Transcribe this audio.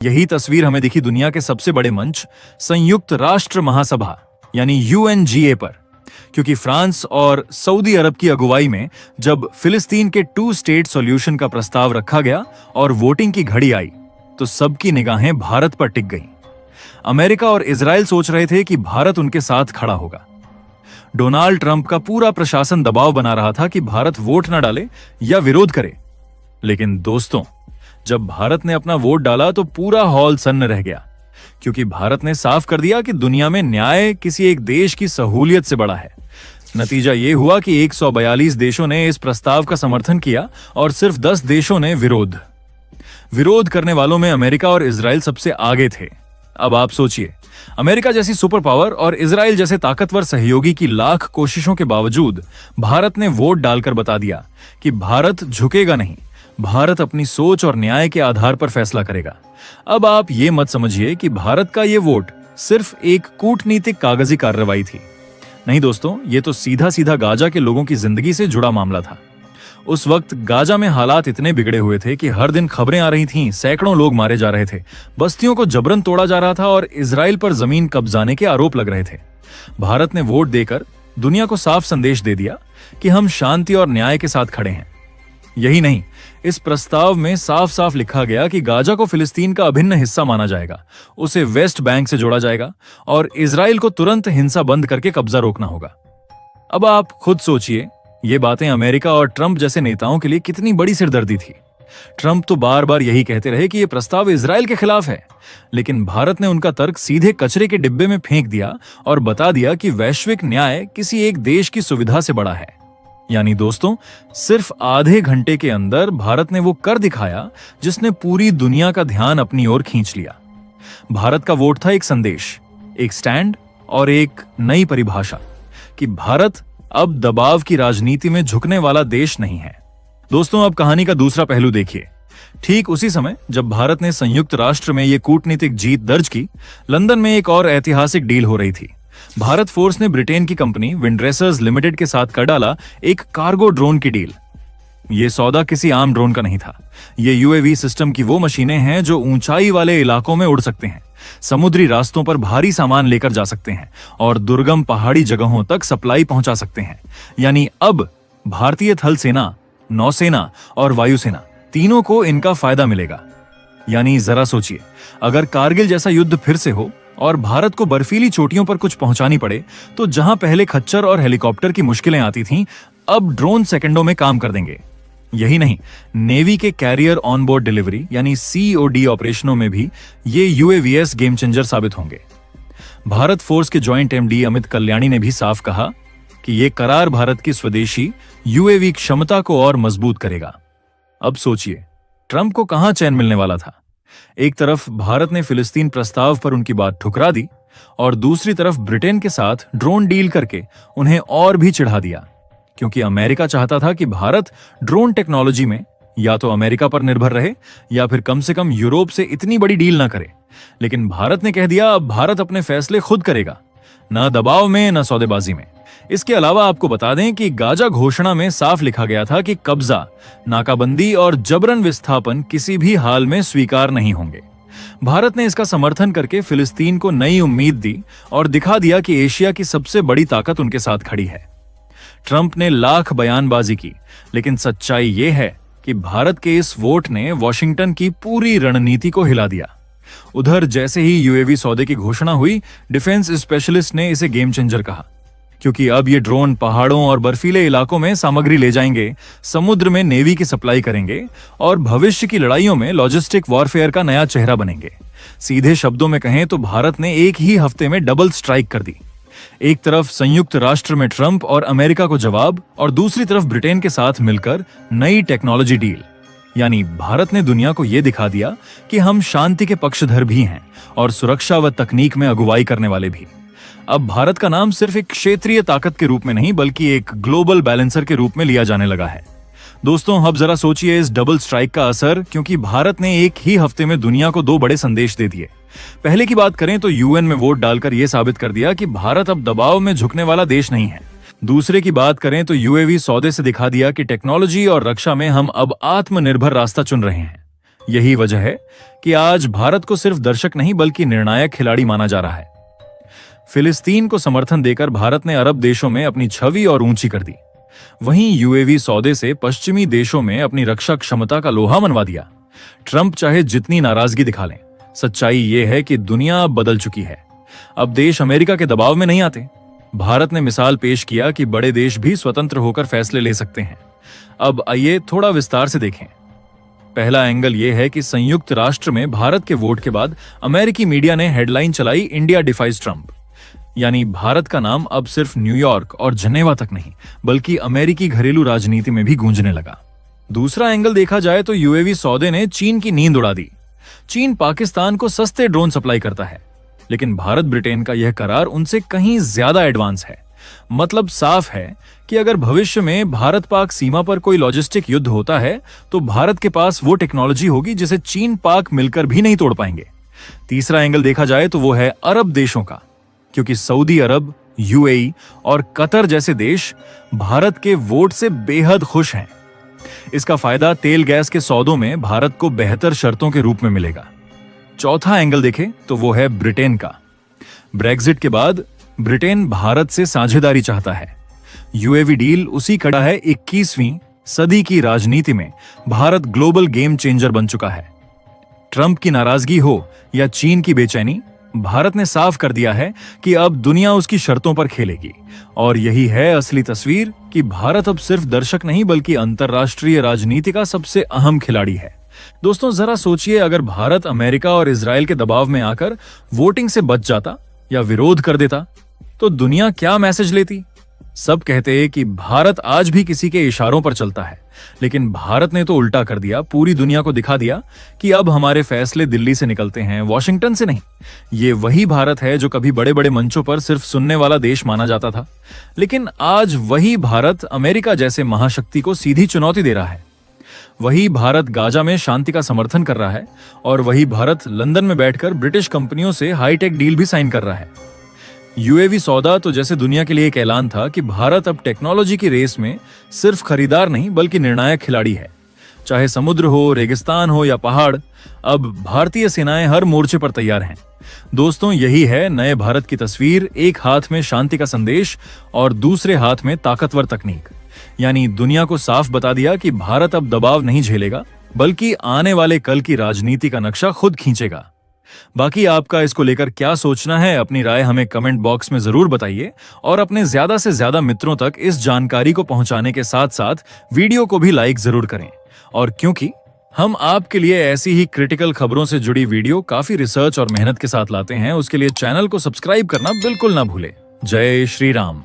यही तस्वीर हमें दिखी दुनिया के सबसे बड़े मंच संयुक्त राष्ट्र महासभा यानी यूएनजीए पर, क्योंकि फ्रांस और सऊदी अरब की अगुवाई में जब फिलिस्तीन के 2 स्टेट सॉल्यूशन का प्रस्ताव रखा गया और वोटिंग की घड़ी आई तो सबकी निगाहें भारत पर टिक गईं। अमेरिका और इजराइल सोच रहे थे कि भारत उनके साथ खड़ा होगा। डोनाल्ड ट्रंप का पूरा प्रशासन दबाव बना रहा था कि भारत वोट न डाले या विरोध करे। लेकिन दोस्तों, जब भारत ने अपना वोट डाला तो पूरा हॉल सन्न रह गया, क्योंकि भारत ने साफ कर दिया कि दुनिया में न्याय किसी एक देश की सहूलियत से बड़ा है। नतीजा यह हुआ कि 142 देशों ने इस प्रस्ताव का समर्थन किया और सिर्फ 10 देशों ने विरोध करने वालों में अमेरिका और इजराइल सबसे आगे थे। अब आप सोचिए, अमेरिका जैसी सुपर पावर और इजराइल जैसे ताकतवर सहयोगी की लाख कोशिशों के बावजूद भारत ने वोट डालकर बता दिया कि भारत झुकेगा नहीं, भारत अपनी सोच और न्याय के आधार पर फैसला करेगा। अब आप ये मत समझिए कि भारत का ये वोट सिर्फ एक कूटनीतिक कागजी कार्रवाई थी। नहीं दोस्तों, ये तो सीधा सीधा गाजा के लोगों की जिंदगी से जुड़ा मामला था। उस वक्त गाजा में हालात इतने बिगड़े हुए थे कि हर दिन खबरें आ रही थीं, सैकड़ों लोग मारे जा रहे थे, बस्तियों को जबरन तोड़ा जा रहा था और इजराइल पर जमीन कब्जाने के आरोप लग रहे थे। भारत ने वोट देकर दुनिया को साफ संदेश दे दिया कि हम शांति और न्याय के साथ खड़े हैं। यही नहीं, इस प्रस्ताव में साफ साफ लिखा गया कि गाजा को फिलिस्तीन का अभिन्न हिस्सा माना जाएगा, उसे वेस्ट बैंक से जोड़ा जाएगा और इजराइल को तुरंत हिंसा बंद करके कब्जा रोकना होगा। अब आप खुद सोचिए, ये बातें अमेरिका और ट्रंप जैसे नेताओं के लिए कितनी बड़ी सिरदर्दी थी। ट्रंप तो बार बार यही कहते रहे कि यह प्रस्ताव इजराइल के खिलाफ है, लेकिन भारत ने उनका तर्क सीधे कचरे के डिब्बे में फेंक दिया और बता दिया कि वैश्विक न्याय किसी एक देश की सुविधा से बड़ा है। यानी दोस्तों, सिर्फ आधे घंटे के अंदर भारत ने वो कर दिखाया जिसने पूरी दुनिया का ध्यान अपनी ओर खींच लिया। भारत का वोट था एक संदेश, एक स्टैंड और एक नई परिभाषा कि भारत अब दबाव की राजनीति में झुकने वाला देश नहीं है। दोस्तों, अब कहानी का दूसरा पहलू देखिए। ठीक उसी समय जब भारत ने संयुक्त राष्ट्र में यह कूटनीतिक जीत दर्ज की, लंदन में एक और ऐतिहासिक डील हो रही थी। भारत फोर्स ने ब्रिटेन की कंपनी विंड्रेसर्स लिमिटेड के साथ कर डाला एक कार्गो ड्रोन की डील। यह सौदा किसी आम ड्रोन का नहीं था। ये यूएवी सिस्टम की वो मशीनें हैं जो ऊंचाई वाले इलाकों में उड़ सकते हैं, समुद्री रास्तों पर भारी सामान लेकर जा सकते हैं और दुर्गम पहाड़ी जगहों तक सप्लाई पहुंचा सकते हैं। यानी अब भारतीय थल सेना, नौसेना और वायुसेना तीनों को इनका फायदा मिलेगा। यानी जरा सोचिए, अगर कारगिल जैसा युद्ध फिर से हो और भारत को बर्फीली चोटियों पर कुछ पहुंचानी पड़े, तो जहां पहले खच्चर और हेलीकॉप्टर की मुश्किलें आती थीं, अब ड्रोन सेकंडों में काम कर देंगे। यही नहीं, नेवी के कैरियर ऑन बोर्ड डिलीवरी यानी सीओडी ऑपरेशनों में भी ये यूएवीएस गेम चेंजर साबित होंगे। भारत फोर्स के जॉइंट एमडी अमित कल्याणी ने भी साफ कहा कि ये करार भारत की स्वदेशी यूएवी क्षमता को और मजबूत करेगा। अब सोचिए, ट्रंप को कहां चैन मिलने वाला था। एक तरफ भारत ने फिलिस्तीन प्रस्ताव पर उनकी बात ठुकरा दी और दूसरी तरफ ब्रिटेन के साथ ड्रोन डील करके उन्हें और भी चिढ़ा दिया, क्योंकि अमेरिका चाहता था कि भारत ड्रोन टेक्नोलॉजी में या तो अमेरिका पर निर्भर रहे या फिर कम से कम यूरोप से इतनी बड़ी डील ना करे। लेकिन भारत ने कह दिया अब भारत अपने फैसले खुद करेगा, ना दबाव में ना सौदेबाजी में। इसके अलावा आपको बता दें कि गाजा घोषणा में साफ लिखा गया था कि कब्जा, नाकाबंदी और जबरन विस्थापन किसी भी हाल में स्वीकार नहीं होंगे। भारत ने इसका समर्थन करके फिलिस्तीन को नई उम्मीद दी और दिखा दिया कि एशिया की सबसे बड़ी ताकत उनके साथ खड़ी है। ट्रंप ने लाख बयानबाजी की, लेकिन सच्चाई यह है कि भारत के इस वोट ने वॉशिंगटन की पूरी रणनीति को हिला दिया। उधर जैसे ही यूएवी सौदे की घोषणा हुई, डिफेंस स्पेशलिस्ट ने इसे गेम चेंजर कहा, क्योंकि अब ये ड्रोन पहाड़ों और बर्फीले इलाकों में सामग्री ले जाएंगे, समुद्र में नेवी की सप्लाई करेंगे और भविष्य की लड़ाइयों में लॉजिस्टिक वॉरफेयर का नया चेहरा बनेंगे। सीधे शब्दों में कहें तो भारत ने एक ही हफ्ते में डबल स्ट्राइक कर दी। एक तरफ संयुक्त राष्ट्र में ट्रंप और अमेरिका को जवाब और दूसरी तरफ ब्रिटेन के साथ मिलकर नई टेक्नोलॉजी डील। यानी भारत ने दुनिया को यह दिखा दिया कि हम शांति के पक्षधर भी हैं और सुरक्षा व तकनीक में अगुवाई करने वाले भी। अब भारत का नाम सिर्फ एक क्षेत्रीय ताकत के रूप में नहीं बल्कि एक ग्लोबल बैलेंसर के रूप में लिया जाने लगा है। दोस्तों, अब जरा सोचिए इस डबल स्ट्राइक का असर, क्योंकि भारत ने एक ही हफ्ते में दुनिया को 2 बड़े संदेश दे दिए। पहले की बात करें तो यूएन में वोट डालकर यह साबित कर दिया कि भारत अब दबाव में झुकने वाला देश नहीं है। दूसरे की बात करें तो यूएवी सौदे से दिखा दिया कि टेक्नोलॉजी और रक्षा में हम अब आत्मनिर्भर रास्ता चुन रहे हैं। यही वजह है कि आज भारत को सिर्फ दर्शक नहीं बल्कि निर्णायक खिलाड़ी माना जा रहा है। फिलिस्तीन को समर्थन देकर भारत ने अरब देशों में अपनी छवि और ऊंची कर दी। वहीं यूएवी सौदे से पश्चिमी देशों में अपनी रक्षा क्षमता का लोहा मनवा दिया। ट्रंप चाहे जितनी नाराजगी दिखा लें, सच्चाई यह है कि दुनिया अब बदल चुकी है। अब देश अमेरिका के दबाव में नहीं आते। भारत ने मिसाल पेश किया कि बड़े देश भी स्वतंत्र होकर फैसले ले सकते हैं। अब आइए थोड़ा विस्तार से देखें। पहला एंगल यह है कि संयुक्त राष्ट्र में भारत के वोट के बाद अमेरिकी मीडिया ने हेडलाइन चलाई, इंडिया डिफाइज ट्रंप। यानी भारत का नाम अब सिर्फ न्यूयॉर्क और जनेवा तक नहीं बल्कि अमेरिकी घरेलू राजनीति में भी गूंजने लगा। दूसरा एंगल देखा जाए तो यूएवी सौदे ने चीन की नींद उड़ा दी। चीन पाकिस्तान को सस्ते ड्रोन सप्लाई करता है, लेकिन भारत ब्रिटेन का यह करार उनसे कहीं ज्यादा एडवांस है। मतलब साफ है कि अगर भविष्य में भारत पाक सीमा पर कोई लॉजिस्टिक युद्ध होता है तो भारत के पास वो टेक्नोलॉजी होगी जिसे चीन पाक मिलकर भी नहीं तोड़ पाएंगे। तीसरा एंगल देखा जाए तो वो है अरब देशों का, क्योंकि सऊदी अरब, यूएई और कतर जैसे देश भारत के वोट से बेहद खुश हैं। इसका फायदा तेल गैस के सौदों में भारत को बेहतर शर्तों के रूप में मिलेगा। चौथा एंगल देखें तो वो है ब्रिटेन का। ब्रेक्जिट के बाद ब्रिटेन भारत से साझेदारी चाहता है। यूएवी डील उसी कड़ा है। 21वीं सदी की राजनीति में भारत ग्लोबल गेम चेंजर बन चुका है। ट्रंप की नाराजगी हो या चीन की बेचैनी, भारत ने साफ कर दिया है कि अब दुनिया उसकी शर्तों पर खेलेगी। और यही है असली तस्वीर कि भारत अब सिर्फ दर्शक नहीं बल्कि अंतरराष्ट्रीय राजनीति का सबसे अहम खिलाड़ी है। दोस्तों, जरा सोचिए, अगर भारत अमेरिका और इजराइल के दबाव में आकर वोटिंग से बच जाता या विरोध कर देता तो दुनिया क्या मैसेज लेती? सब कहते हैं कि भारत आज भी किसी के इशारों पर चलता है, लेकिन भारत ने तो उल्टा कर दिया। पूरी दुनिया को दिखा दिया कि अब हमारे फैसले दिल्ली से निकलते हैं, वॉशिंगटन से नहीं। ये वही भारत है जो कभी बड़े बड़े मंचों पर सिर्फ सुनने वाला देश माना जाता था, लेकिन आज वही भारत अमेरिका जैसे महाशक्ति को सीधी चुनौती दे रहा है। वही भारत गाजा में शांति का समर्थन कर रहा है और वही भारत लंदन में बैठकर ब्रिटिश कंपनियों से हाईटेक डील भी साइन कर रहा है। यूएवी सौदा तो जैसे दुनिया के लिए एक ऐलान था कि भारत अब टेक्नोलॉजी की रेस में सिर्फ खरीदार नहीं बल्कि निर्णायक खिलाड़ी है। चाहे समुद्र हो, रेगिस्तान हो या पहाड़, अब भारतीय सेनाएं हर मोर्चे पर तैयार हैं। दोस्तों, यही है नए भारत की तस्वीर। एक हाथ में शांति का संदेश और दूसरे हाथ में ताकतवर तकनीक। यानी दुनिया को साफ बता दिया कि भारत अब दबाव नहीं झेलेगा बल्कि आने वाले कल की राजनीति का नक्शा खुद खींचेगा। बाकी आपका इसको लेकर क्या सोचना है, अपनी राय हमें कमेंट बॉक्स में जरूर बताइए और अपने ज्यादा से ज्यादा मित्रों तक इस जानकारी को पहुंचाने के साथ साथ वीडियो को भी लाइक जरूर करें। और क्योंकि हम आपके लिए ऐसी ही क्रिटिकल खबरों से जुड़ी वीडियो काफी रिसर्च और मेहनत के साथ लाते हैं, उसके लिए चैनल को सब्सक्राइब करना बिल्कुल ना भूलें। जय श्री राम।